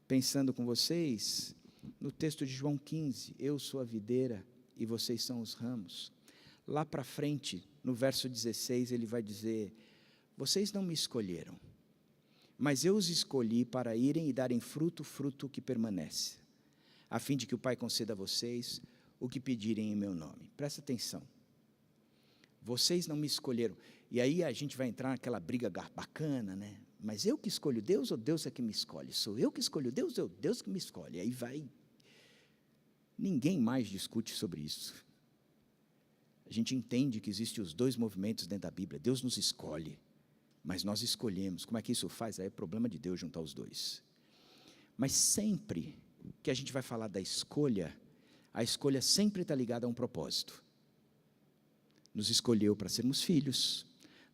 pensando com vocês no texto de João 15, eu sou a videira e vocês são os ramos. Lá para frente, no verso 16, ele vai dizer: vocês não me escolheram, mas eu os escolhi para irem e darem fruto, fruto que permanece, a fim de que o Pai conceda a vocês o que pedirem em meu nome. Presta atenção. Vocês não me escolheram. E aí a gente vai entrar naquela briga bacana, né? Mas eu que escolho Deus ou Deus é que me escolhe? Sou eu que escolho Deus ou Deus que me escolhe? Aí vai. Ninguém mais discute sobre isso. A gente entende que existem os dois movimentos dentro da Bíblia. Deus nos escolhe, mas nós escolhemos. Como é que isso faz? Aí é problema de Deus juntar os dois. Mas sempre que a gente vai falar da escolha, a escolha sempre está ligada a um propósito. Nos escolheu para sermos filhos,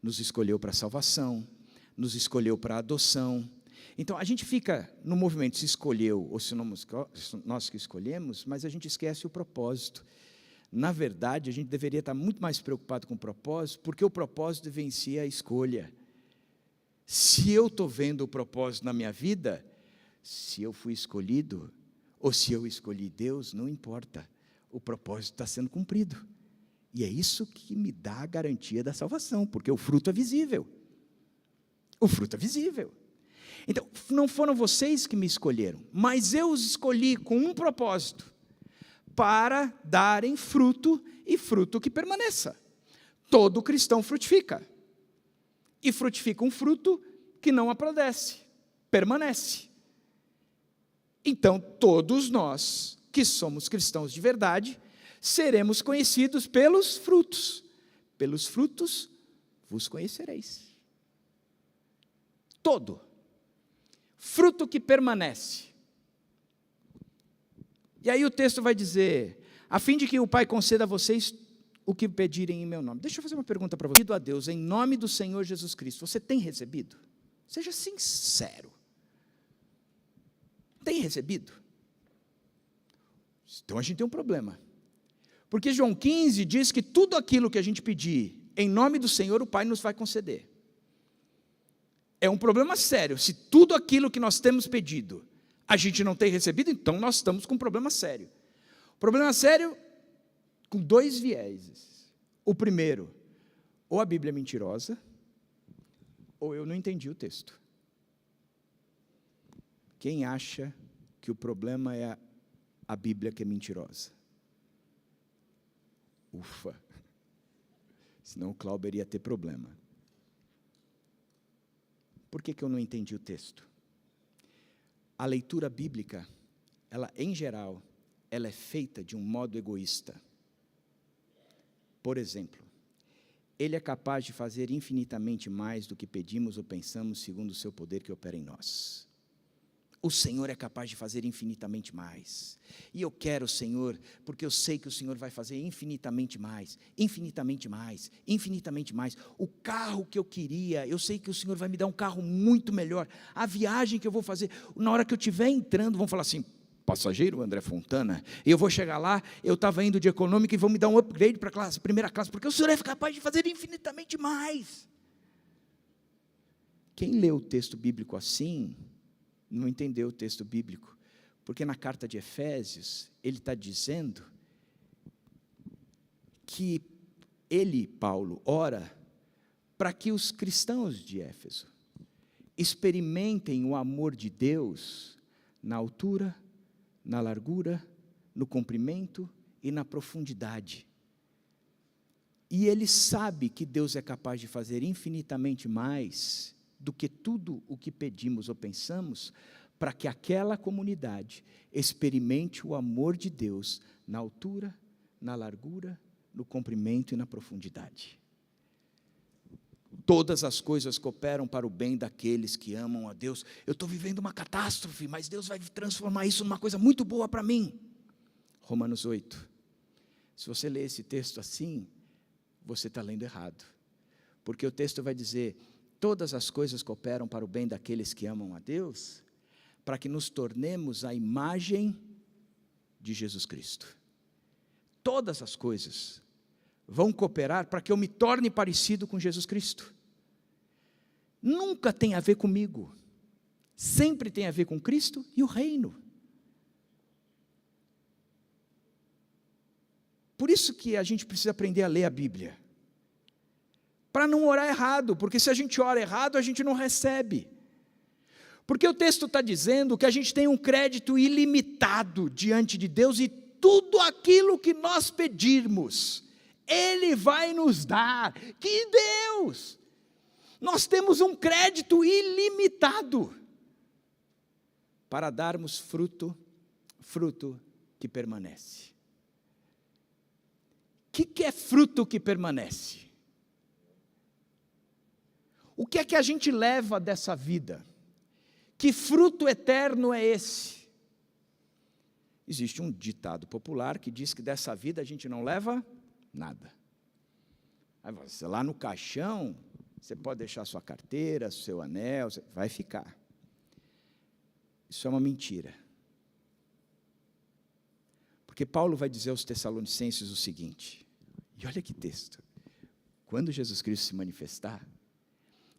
nos escolheu para a salvação, nos escolheu para a adoção. Então, a gente fica no movimento se escolheu ou se nós que escolhemos, mas a gente esquece o propósito. Na verdade, a gente deveria estar muito mais preocupado com o propósito, porque o propósito vencia a escolha. Se eu estou vendo o propósito na minha vida, se eu fui escolhido, ou se eu escolhi Deus, não importa, o propósito está sendo cumprido. E é isso que me dá a garantia da salvação, porque o fruto é visível. O fruto é visível. Então, não foram vocês que me escolheram, mas eu os escolhi com um propósito, para darem fruto e fruto que permaneça. Todo cristão frutifica. e frutifica um fruto que não apodrece, permanece. Então, todos nós que somos cristãos de verdade, seremos conhecidos pelos frutos. Pelos frutos vos conhecereis. Todo. Fruto que permanece. E aí o texto vai dizer, a fim de que o Pai conceda a vocês o que pedirem em meu nome. Deixa eu fazer uma pergunta para você. A Deus, em nome do Senhor Jesus Cristo, você tem recebido? Seja sincero. Tem recebido? Então a gente tem um problema. Porque João 15 diz que tudo aquilo que a gente pedir em nome do Senhor, o Pai nos vai conceder. É um problema sério. Se tudo aquilo que nós temos pedido, a gente não tem recebido, então nós estamos com um problema sério. Problema sério com dois vieses. O primeiro, ou a Bíblia é mentirosa, ou eu não entendi o texto. Quem acha que o problema é a Bíblia que é mentirosa? Ufa! Senão o Clauber ia ter problema. Por que eu não entendi o texto? A leitura bíblica, ela, em geral, ela é feita de um modo egoísta. Por exemplo, Ele é capaz de fazer infinitamente mais do que pedimos ou pensamos, segundo o seu poder que opera em nós. O Senhor é capaz de fazer infinitamente mais. E eu quero, Senhor, porque eu sei que o Senhor vai fazer infinitamente mais, infinitamente mais, infinitamente mais. O carro que eu queria, eu sei que o Senhor vai me dar um carro muito melhor. A viagem que eu vou fazer, na hora que eu estiver entrando, vão falar assim, passageiro André Fontana, e eu vou chegar lá, eu estava indo de econômica e vão me dar um upgrade para a primeira classe, porque o Senhor é capaz de fazer infinitamente mais. Quem lê o texto bíblico assim, não entendeu o texto bíblico, porque na carta de Efésios, ele está dizendo que ele, Paulo, ora para que os cristãos de Éfeso experimentem o amor de Deus na altura, na largura, no comprimento e na profundidade. E ele sabe que Deus é capaz de fazer infinitamente mais do que tudo o que pedimos ou pensamos, para que aquela comunidade experimente o amor de Deus na altura, na largura, no comprimento e na profundidade. Todas as coisas cooperam para o bem daqueles que amam a Deus. Eu estou vivendo uma catástrofe, mas Deus vai transformar isso numa coisa muito boa para mim. Romanos 8. Se você ler esse texto assim, você está lendo errado. Porque o texto vai dizer, todas as coisas cooperam para o bem daqueles que amam a Deus, para que nos tornemos a imagem de Jesus Cristo. Todas as coisas vão cooperar para que eu me torne parecido com Jesus Cristo. Nunca tem a ver comigo. Sempre tem a ver com Cristo e o reino. Por isso que a gente precisa aprender a ler a Bíblia. Para não orar errado, porque se a gente ora errado, a gente não recebe. Porque o texto está dizendo que a gente tem um crédito ilimitado diante de Deus e tudo aquilo que nós pedirmos, Ele vai nos dar. Que Deus! Nós temos um crédito ilimitado para darmos fruto que permanece. O que é fruto que permanece? O que é que a gente leva dessa vida? Que fruto eterno é esse? Existe um ditado popular que diz que dessa vida a gente não leva nada. Aí você, lá no caixão, você pode deixar sua carteira, seu anel, vai ficar. Isso é uma mentira. Porque Paulo vai dizer aos Tessalonicenses o seguinte, e olha que texto, quando Jesus Cristo se manifestar,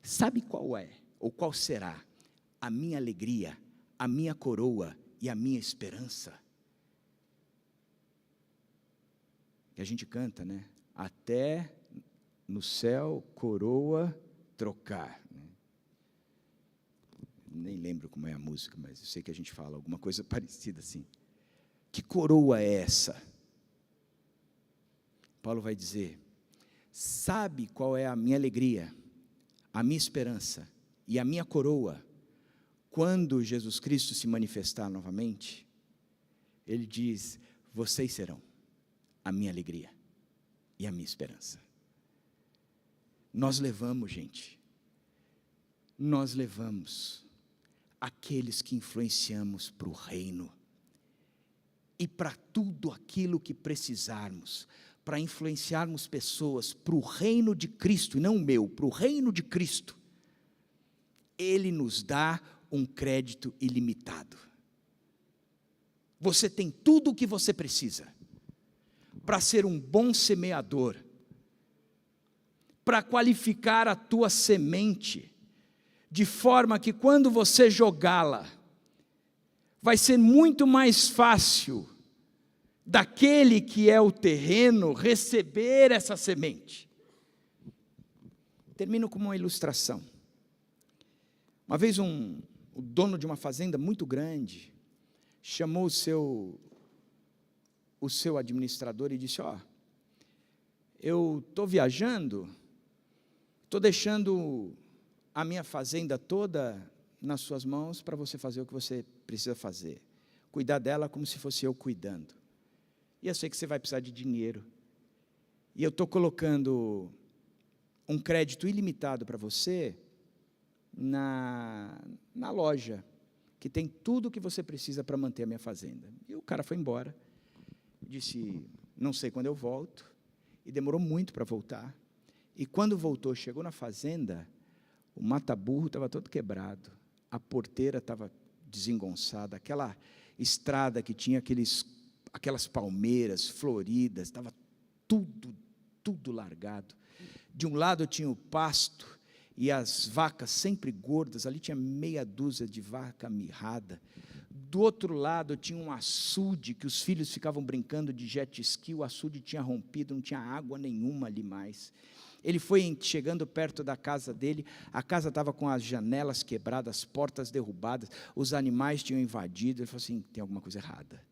sabe qual é, ou qual será a minha alegria, a minha coroa e a minha esperança? Que a gente canta, né? Até no céu coroa trocar. Nem lembro como é a música, mas eu sei que a gente fala alguma coisa parecida assim. Que coroa é essa? Paulo vai dizer, sabe qual é a minha alegria, a minha esperança e a minha coroa, quando Jesus Cristo se manifestar novamente, ele diz: vocês serão a minha alegria e a minha esperança. Nós levamos, gente, nós levamos aqueles que influenciamos para o reino, e para tudo aquilo que precisarmos, para influenciarmos pessoas para o reino de Cristo, e não o meu, para o reino de Cristo, Ele nos dá um crédito ilimitado. Você tem tudo o que você precisa para ser um bom semeador, para qualificar a tua semente, de forma que quando você jogá-la, vai ser muito mais fácil daquele que é o terreno receber essa semente. Termino com uma ilustração. Uma vez o dono de uma fazenda muito grande chamou o seu administrador e disse: eu estou viajando, estou deixando a minha fazenda toda nas suas mãos para você fazer o que você precisa fazer. Cuidar dela como se fosse eu cuidando. E eu sei que você vai precisar de dinheiro. E eu estou colocando um crédito ilimitado para você na loja, que tem tudo o que você precisa para manter a minha fazenda. E o cara foi embora. Disse: não sei quando eu volto. E demorou muito para voltar. E quando voltou, chegou na fazenda, o mata-burro estava todo quebrado. A porteira estava desengonçada, aquela estrada que tinha aquelas palmeiras floridas, estava tudo largado. De um lado tinha o pasto e as vacas sempre gordas, ali tinha meia dúzia de vaca mirrada. Do outro lado tinha um açude, que os filhos ficavam brincando de jet ski, o açude tinha rompido, não tinha água nenhuma ali mais. Ele foi chegando perto da casa dele, a casa estava com as janelas quebradas, as portas derrubadas, os animais tinham invadido. Ele falou assim: tem alguma coisa errada.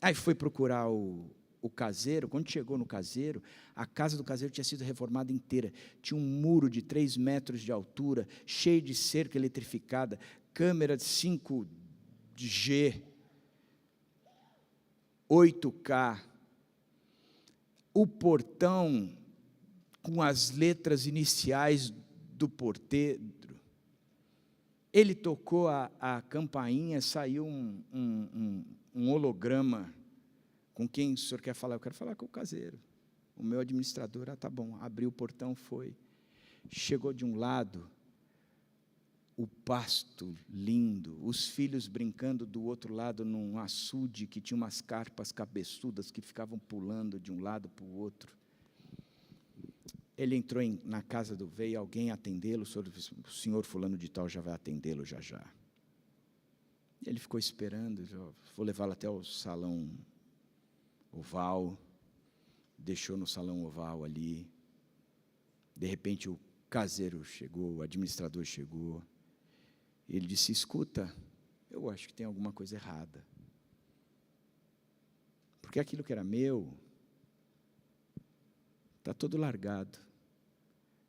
Aí foi procurar o caseiro. Quando chegou no caseiro, a casa do caseiro tinha sido reformada inteira, tinha um muro de 3 metros de altura, cheio de cerca eletrificada, câmera de 5G, 8K, o portão com as letras iniciais do porteiro. Ele tocou a campainha, saiu um holograma. Com quem o senhor quer falar? Eu quero falar com o caseiro. O meu administrador: tá bom. Abriu o portão, foi. Chegou de um lado, o pasto lindo, os filhos brincando do outro lado, num açude que tinha umas carpas cabeçudas que ficavam pulando de um lado para o outro. Ele entrou na casa veio alguém atendê-lo: o senhor fulano de tal já vai atendê-lo já. Ele ficou esperando: vou levá-lo até o salão oval. Deixou no salão oval ali. De repente o caseiro chegou, o administrador chegou. Ele disse: escuta, eu acho que tem alguma coisa errada. Porque aquilo que era meu está todo largado.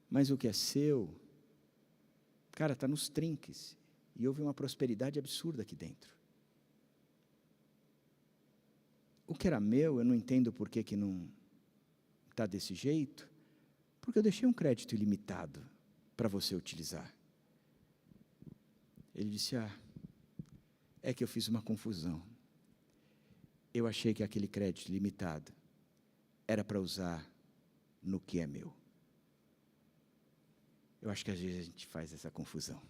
Mas o que é seu, cara, está nos trinques. E houve uma prosperidade absurda aqui dentro. O que era meu, eu não entendo por que não está desse jeito, porque eu deixei um crédito ilimitado para você utilizar. Ele disse: é que eu fiz uma confusão. Eu achei que aquele crédito limitado era para usar no que é meu. Eu acho que às vezes a gente faz essa confusão.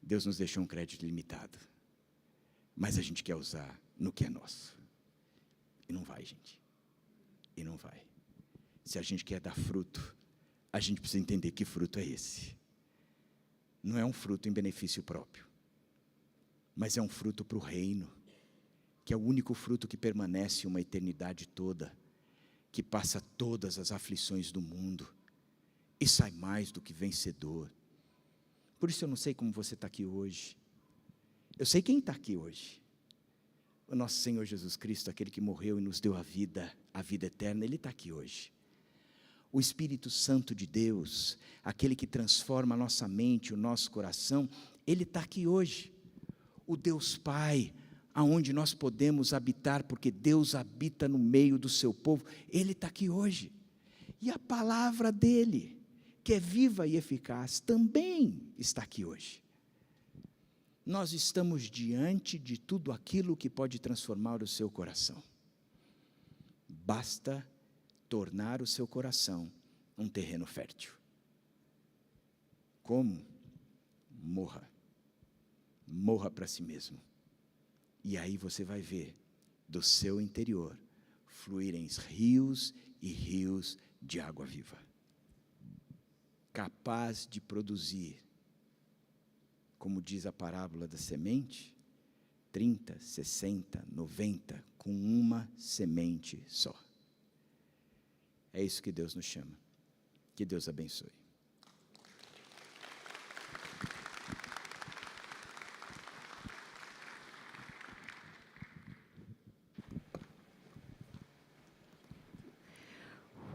Deus nos deixou um crédito limitado, mas a gente quer usar no que é nosso. E não vai, gente. E não vai. Se a gente quer dar fruto, a gente precisa entender que fruto é esse. Não é um fruto em benefício próprio, mas é um fruto para o reino, que é o único fruto que permanece uma eternidade toda, que passa todas as aflições do mundo e sai mais do que vencedor. Por isso eu não sei como você está aqui hoje. Eu sei quem está aqui hoje. O nosso Senhor Jesus Cristo, aquele que morreu e nos deu a vida eterna, Ele está aqui hoje. O Espírito Santo de Deus, aquele que transforma a nossa mente, o nosso coração, Ele está aqui hoje. O Deus Pai, aonde nós podemos habitar, porque Deus habita no meio do seu povo, Ele está aqui hoje. E a palavra dEle, que é viva e eficaz, também está aqui hoje. Nós estamos diante de tudo aquilo que pode transformar o seu coração. Basta tornar o seu coração um terreno fértil. Como? Morra. Morra para si mesmo. E aí você vai ver do seu interior fluírem rios e rios de água viva, capaz de produzir, como diz a parábola da semente, 30, 60, 90, com uma semente só. É isso que Deus nos chama. Que Deus abençoe.